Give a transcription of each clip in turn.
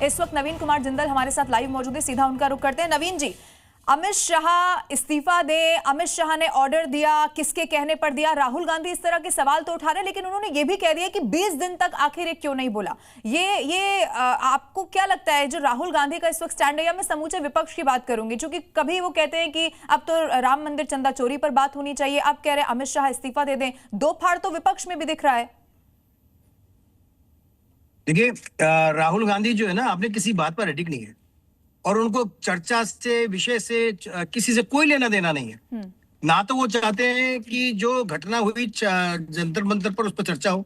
इस वक्त नवीन कुमार जिंदल हमारे साथ लाइव मौजूद है, सीधा उनका रुख करते हैं। नवीन जी, अमित शाह इस्तीफा दे, अमित शाह ने ऑर्डर दिया, किसके कहने पर दिया? राहुल गांधी इस तरह के सवाल तो उठा रहे हैं, लेकिन उन्होंने ये भी कह दिया कि 20 दिन तक आखिर ये क्यों नहीं बोला। ये आपको क्या लगता है जो राहुल गांधी का इस वक्त स्टैंड है? या मैं समूचे विपक्ष की बात करूंगी, क्योंकि कभी वो कहते हैं कि अब तो राम मंदिर चंदा चोरी पर बात होनी चाहिए, अब कह रहे हैं अमित शाह इस्तीफा दे दें। दो फाड़ तो विपक्ष में भी दिख रहा है। देखिए, राहुल गांधी जो है ना, अपने किसी बात पर अडिग नहीं है और उनको चर्चा से, विषय से, किसी से कोई लेना देना नहीं है। ना तो वो चाहते हैं कि जो घटना हुई जंतर मंतर पर उस पर चर्चा हो,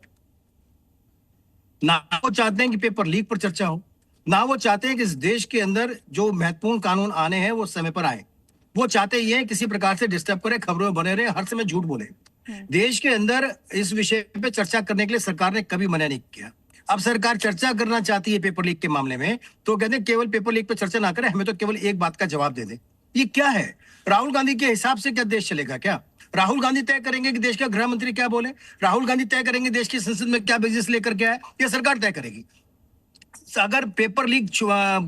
ना वो चाहते हैं कि पेपर लीक पर चर्चा हो, ना वो चाहते हैं कि इस देश के अंदर जो महत्वपूर्ण कानून आने हैं वो समय पर आए। वो चाहते ये है किसी प्रकार से डिस्टर्ब करे, खबरों में बने रहे, हर समय झूठ बोले। देश के अंदर इस विषय पे चर्चा करने के लिए सरकार ने कभी मना नहीं किया। अब सरकार चर्चा करना चाहती है पेपर लीक के मामले में, तो कहते हैं केवल पेपर लीक पे चर्चा ना करें, हमें तो केवल एक बात का जवाब दे दे। ये क्या है? राहुल गांधी के हिसाब से क्या देश चलेगा? क्या राहुल गांधी तय करेंगे कि देश का गृह मंत्री क्या बोले? राहुल गांधी तय करेंगे देश की संसद में क्या बिजनेस लेकर के आए? ये सरकार तय करेगी। अगर पेपर लीक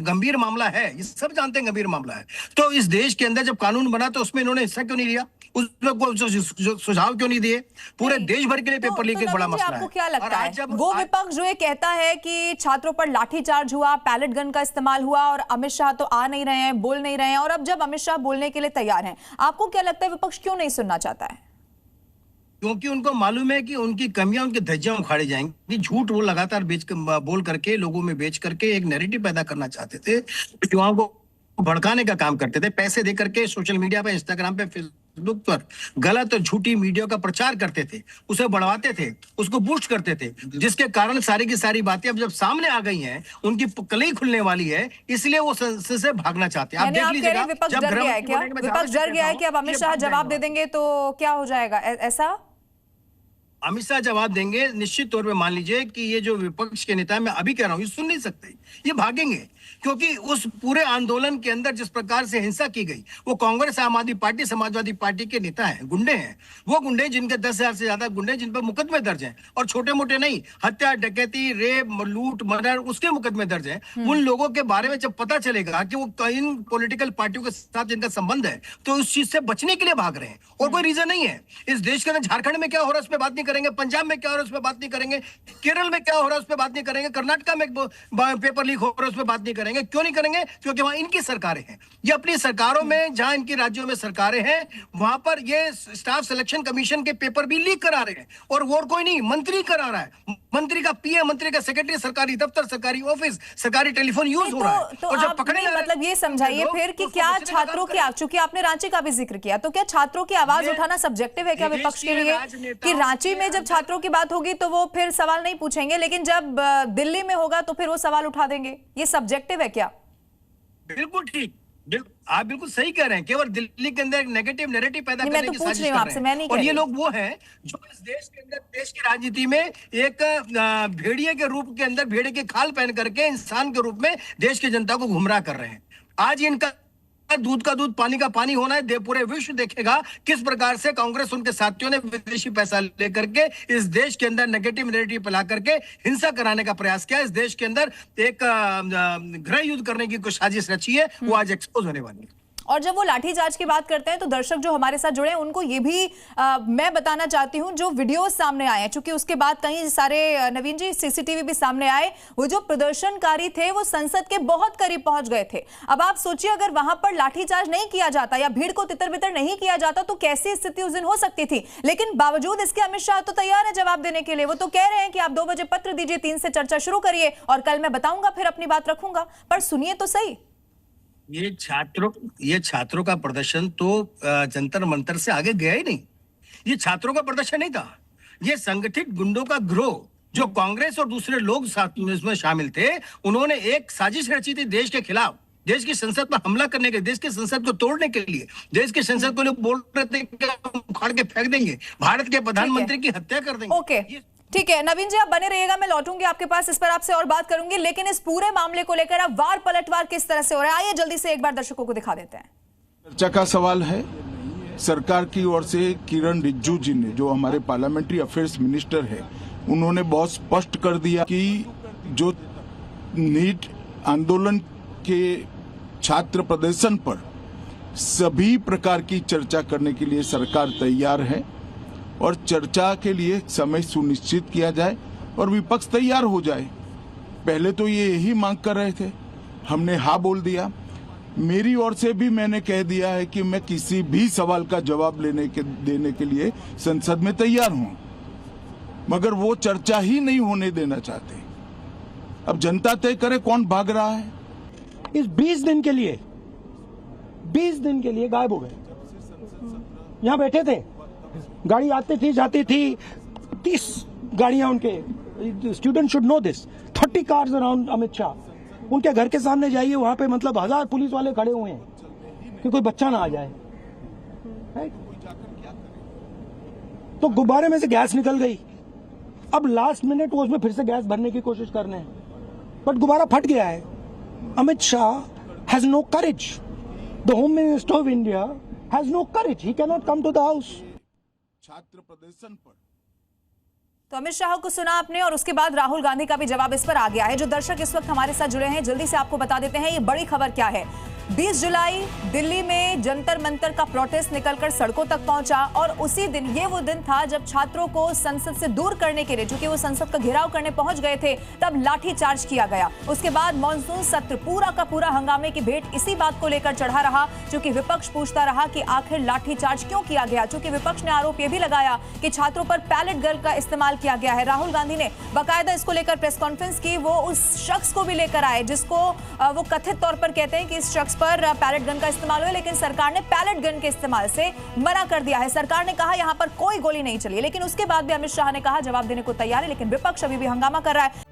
गंभीर मामला है, ये सब जानते हैं गंभीर मामला है, तो इस देश के अंदर जब कानून बना तो उसमें इन्होंने हिस्सा क्यों नहीं लिया? उसमें कोई सुझाव क्यों नहीं दिए? पूरे देश भर के लिए पेपर लीक एक बड़ा मसला है। आपको क्या लगता है वो विपक्ष जो ये कहता है कि छात्रों पर लाठीचार्ज हुआ, पैलेट गन का इस्तेमाल हुआ और अमित शाह तो आ नहीं रहे हैं, बोल नहीं रहे हैं, और अब जब अमित शाह बोलने के लिए तैयार हैं, आपको क्या लगता है विपक्ष क्यों नहीं सुनना चाहता है? क्योंकि उनको मालूम है कि उनकी कमियां, उनकी धज्जियां उखाड़ी जाएंगी। झूठ वो लगातार बोल करके, लोगों में बेच करके एक नैरेटिव पैदा करना चाहते थे, युवाओं को भड़काने का काम करते थे, पैसे दे करके सोशल मीडिया पे, इंस्टाग्राम पे, फेसबुक पर गलत और झूठी मीडिया का प्रचार करते थे, उसे बढ़ाते थे, उसको बूस्ट करते थे, जिसके कारण सारी की सारी बातें अब जब सामने आ गई हैं, उनकी कलई खुलने वाली है, इसलिए वो संसद से भागना चाहते हैं। आप देख लीजिएगा, विपक्ष डर गया है क्या? विपक्ष डर गया है कि अब अमित शाह जवाब दे देंगे तो क्या हो जाएगा? ऐसा अमित शाह जवाब देंगे निश्चित तौर पे। मान लीजिए कि ये जो विपक्ष के नेता, मैं अभी कह रहा हूं, ये सुन नहीं सकते, ये भागेंगे, क्योंकि उस पूरे आंदोलन के अंदर जिस प्रकार से हिंसा की गई, वो कांग्रेस, आम आदमी पार्टी, समाजवादी पार्टी के नेता हैं, गुंडे हैं। वो गुंडे जिनके 10,000 से ज्यादा गुंडे, जिन पर मुकदमे दर्ज हैं, और छोटे मोटे नहीं, हत्या, डकैती, रेप, लूट, मर्डर, उसके मुकदमे दर्ज हैं। उन लोगों के बारे में जब पता चलेगा कि वो इन पॉलिटिकल पार्टियों के साथ जिनका संबंध है, तो उस चीज से बचने के लिए भाग रहे हैं, और कोई रीजन नहीं है। इस देश के अंदर झारखंड में क्या हो रहा है उस पर बात नहीं करेंगे, पंजाब में क्या हो रहा है उस पर बात नहीं करेंगे, केरल में क्या हो रहा है उस पर बात नहीं करेंगे, कर्नाटक में पेपर लीक हो रहा है उस पर बात नहीं करेंगे। क्यों नहीं करेंगे? क्योंकि वहां इनकी सरकारें हैं। ये अपनी सरकारों में, जहां इनकी राज्यों में सरकारें हैं, वहां पर ये स्टाफ सिलेक्शन कमीशन के पेपर भी लीक करा रहे हैं, और वो कोई नहीं, मंत्री करा रहा है। मंत्री का पीएम, मंत्री का सेक्रेटरी, सरकारी दफ्तर, सरकारी ऑफिस, सरकारी टेलीफोन यूज हो रहा है। और जब पकड़े, मतलब ये समझाइए फिर कि क्या छात्रों की, चूंकि आपने रांची का भी जिक्र किया, तो क्या छात्रों की आवाज उठाना सब्जेक्टिव है क्या विपक्ष के लिए? कि रांची में जब छात्रों की बात होगी तो वो फिर सवाल नहीं पूछेंगे, लेकिन जब दिल्ली में होगा तो फिर वो सवाल उठा देंगे? ये सब्जेक्टिव है क्या? बिल्कुल ठीक, आप बिल्कुल सही कह रहे हैं। केवल दिल्ली के अंदर एक नेगेटिव नैरेटिव पैदा करने की साजिश कर रहे हैं। और ये लोग वो हैं जो इस देश के अंदर, देश की राजनीति में एक भेड़िए के रूप के अंदर, भेड़िए की खाल पहन करके इंसान के रूप में देश की जनता को गुमराह कर रहे हैं। आज इनका दूध का दूध, पानी का पानी होना है। पूरे विश्व देखेगा किस प्रकार से कांग्रेस, उनके साथियों ने विदेशी पैसा लेकर के इस देश के अंदर नेगेटिव नैरेटिव फैला करके हिंसा कराने का प्रयास किया। इस देश के अंदर एक गृह युद्ध करने की कोई साजिश रची है, वो आज एक्सपोज होने वाली है। और जब वो लाठीचार्ज की बात करते हैं तो दर्शक जो हमारे साथ जुड़े हैं उनको ये भी मैं बताना चाहती हूं, जो वीडियोस सामने आए हैं, चूंकि उसके बाद कई सारे, नवीन जी, सीसीटीवी भी सामने आए, वो जो प्रदर्शनकारी थे वो संसद के बहुत करीब पहुंच गए थे। अब आप सोचिए, अगर वहां पर लाठीचार्ज नहीं किया जाता या भीड़ को तितर बितर नहीं किया जाता तो कैसी स्थिति उस दिन हो सकती थी। लेकिन बावजूद इसके अमित शाह तो तैयार है जवाब देने के लिए। वो तो कह रहे हैं कि आप 2 बजे पत्र दीजिए, 3 से चर्चा शुरू करिए और कल मैं बताऊंगा, फिर अपनी बात रखूंगा। पर सुनिए तो सही, ये छात्रों का प्रदर्शन तो जंतर मंतर से आगे गया ही नहीं। ये छात्रों का प्रदर्शन नहीं था, ये संगठित गुंडों का गिरोह, जो कांग्रेस और दूसरे लोग इसमें शामिल थे, उन्होंने एक साजिश रची थी देश के खिलाफ, देश की संसद पर हमला करने के, देश की संसद को तोड़ने के लिए। देश की संसद को लोग बोल रहे थे कि उखाड़ के फेंक देंगे, भारत के प्रधानमंत्री की हत्या कर देंगे। ओके, ठीक है नवीन जी, आप बने रहिएगा, मैं लौटूंगी आपके पास, इस पर आपसे और बात करूंगी। लेकिन इस पूरे मामले को लेकर अब वार पलटवार किस तरह से हो रहा है, आइए जल्दी से एक बार दर्शकों को दिखा देते हैं। चर्चा का सवाल है। सरकार की ओर से किरण रिजिजू जी ने, जो हमारे पार्लियामेंट्री अफेयर्स मिनिस्टर है, उन्होंने बहुत स्पष्ट कर दिया कि जो नीट आंदोलन के छात्र प्रदर्शन पर सभी प्रकार की चर्चा करने के लिए सरकार तैयार है और चर्चा के लिए समय सुनिश्चित किया जाए और विपक्ष तैयार हो जाए। पहले तो ये यही मांग कर रहे थे, हमने हाँ बोल दिया। मेरी ओर से भी मैंने कह दिया है कि मैं किसी भी सवाल का जवाब देने के लिए संसद में तैयार हूं, मगर वो चर्चा ही नहीं होने देना चाहते। अब जनता तय करे कौन भाग रहा है। इस 20 दिन के लिए गायब हो गए। यहाँ बैठे थे, गाड़ी आती थी जाती थी, 30 गाड़ियां उनके। Student should know this. 30 cars around Amit Shah. उनके घर के सामने जाइए, वहां पे मतलब 1000 पुलिस वाले खड़े हुए हैं कि कोई बच्चा ना आ जाए। तो गुब्बारे में से गैस निकल गई। अब लास्ट मिनट वो उसमें फिर से गैस भरने की कोशिश कर रहे हैं, बट गुब्बारा फट गया है। Amit Shah has no courage. The home minister of India has no courage. He can not come to the house. छात्र प्रदर्शन पर तो अमित शाह को सुना आपने, और उसके बाद राहुल गांधी का भी जवाब इस पर आ गया है। जो दर्शक इस वक्त हमारे साथ जुड़े हैं, जल्दी से आपको बता देते हैं ये बड़ी खबर क्या है। 20 जुलाई दिल्ली में जंतर मंतर का प्रोटेस्ट निकलकर सड़कों तक पहुंचा, और उसी दिन ये वो दिन था जब छात्रों को संसद से दूर करने के लिए, चूंकि वो संसद का घेराव करने पहुंच गए थे, तब लाठीचार्ज किया गया। उसके बाद मॉनसून सत्र पूरा का पूरा हंगामे की भेंट इसी बात को लेकर चढ़ा रहा, क्योंकि विपक्ष पूछता रहा कि आखिर लाठीचार्ज क्यों किया गया। चूंकि विपक्ष ने आरोप यह भी लगाया कि छात्रों पर पैलेट गन का इस्तेमाल किया गया है। राहुल गांधी ने बाकायदा इसको लेकर प्रेस कॉन्फ्रेंस की। वो उस शख्स को भी लेकर आए जिसको वो कथित तौर पर कहते हैं कि इस शख्स पर पैलेट गन का इस्तेमाल हुआ, लेकिन सरकार ने पैलेट गन के इस्तेमाल से मना कर दिया है। सरकार ने कहा यहां पर कोई गोली नहीं चली, लेकिन उसके बाद भी अमित शाह ने कहा जवाब देने को तैयार है, लेकिन विपक्ष अभी भी हंगामा कर रहा है।